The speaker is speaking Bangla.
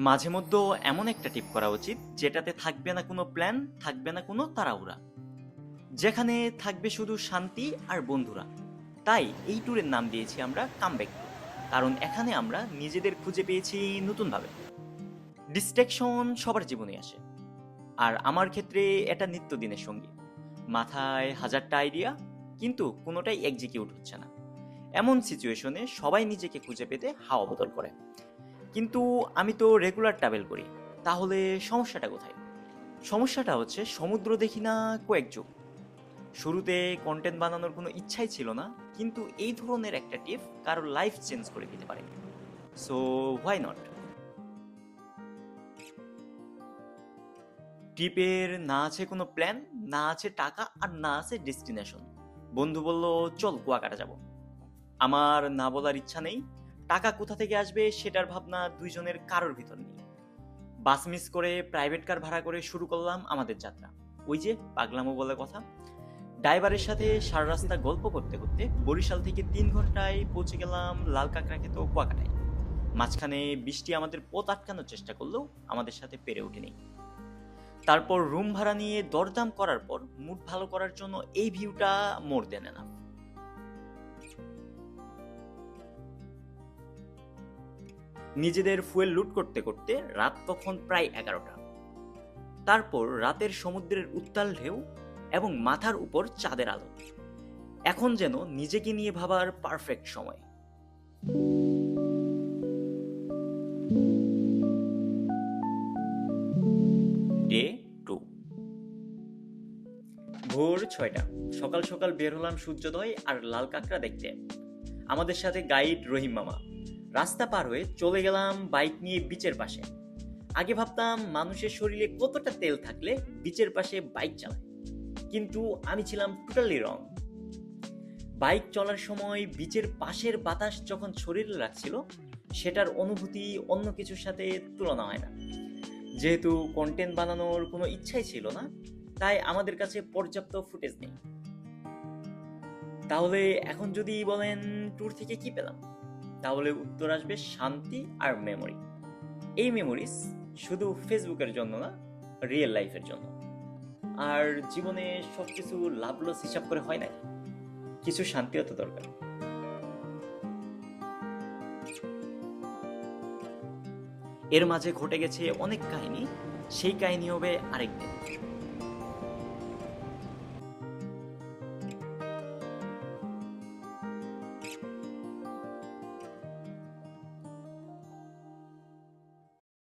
মাঝে মধ্যে এমন একটা টিপ করা উচিত যেটাতে থাকবে না কোনো প্ল্যান, থাকবে না কোনো তাড়াহুড়া, যেখানে থাকবে শুধু শান্তি আর বন্ধুরা। তাই এই ট্যুরের নাম দিয়েছি আমরা কামব্যাক ট্যুর, কারণ এখানে আমরা নিজেদের খুঁজে পেয়েছি নতুনভাবে। ডিস্ট্রাকশন সবার জীবনে আসে, আর আমার ক্ষেত্রে এটা নিত্যদিনের সঙ্গী। মাথায় হাজারটা আইডিয়া, কিন্তু কোনোটাই এক্সিকিউট হচ্ছে না। এমন সিচুয়েশনে সবাই নিজেকে খুঁজে পেতে হাওয়া বদল করে, কিন্তু আমি তো রেগুলার ট্রাভেল করি। তাহলে সমস্যাটা কোথায়? সমস্যাটা হচ্ছে সমুদ্র দেখি না কয়েক যুগ। শুরুতে কন্টেন্ট বানানোর কোনো ইচ্ছাই ছিল না, কিন্তু এই ধরনের একটা টিপ কারোর লাইফ চেঞ্জ করে দিতে পারে। So why not? ট্রিপের না আছে কোনো প্ল্যান, না আছে টাকা, আর না আছে ডেস্টিনেশন। বন্ধু বলল চল কুয়াকাটা যাব। আমার না বলার ইচ্ছা নেই। টাকা কোথা থেকে আসবে সেটার ভাবনা দুইজনের কারোর ভিতর নেই। বাস মিস করে প্রাইভেট কার ভাড়া করে শুরু করলাম আমাদের যাত্রা। ওই যে পাগলামো বলে কথা। ড্রাইভারের সাথে সারা রাস্তা গল্প করতে করতে বরিশাল থেকে 3 ঘন্টায় পৌঁছে গেলাম লাল কাঁকড়া খেত কুয়াকাটায়। মাঝখানে বৃষ্টি আমাদের পথ আটকানোর চেষ্টা করলেও আমাদের সাথে পেরে ওঠেনি। তারপর রুম ভাড়া নিয়ে দরদাম করার পর মুড ভালো করার জন্য এই ভিউটা মোর দেন এনাফ। নিজেদের ফুয়েল লুট করতে করতে রাত তখন প্রায় 11টা। তারপর রাতের সমুদ্রের উত্তাল ঢেউ এবং মাথার উপর চাঁদের আলো। এখন যেন নিজেকে নিয়ে ভাবার পারফেক্ট সময়। ডে 2। ভোর 6টা। সকাল সকাল বের হলাম সূর্যোদয় আর লাল কাঁকড়া দেখতে। আমাদের সাথে গাইড রহিম মামা। রাস্তা পার হয়ে চলে গেলাম বাইক নিয়ে বিচের পাশে। আগে ভাবতাম মানুষের শরীরে কতটা তেল থাকলে বিচের পাশে বাইক চালায়, কিন্তু আমি ছিলাম টোটালি রং। বাইক চলার সময় বিচের পাশের বাতাস যখন শরীরে লাগছিল, সেটার অনুভূতি অন্য কিছুর সাথে তুলনা হয় না। যেহেতু কন্টেন্ট বানানোর কোনো ইচ্ছাই ছিল না, তাই আমাদের কাছে পর্যাপ্ত ফুটেজ নেই। তাহলে এখন যদি বলেন ট্যুর থেকে কি পেলাম, তাহলে উত্তর আসবে শান্তি আর মেমোরি। এই মেমোরিজ শুধু ফেসবুকের জন্য না, রিয়েল লাইফের জন্য। আর জীবনে সবকিছু লাভ লস হিসাব করে হয় নাকি? কিছু শান্তিও তো দরকার। এর মাঝে ঘটে গেছে অনেক কাহিনী, সেই কাহিনী হবে আরেকদিন।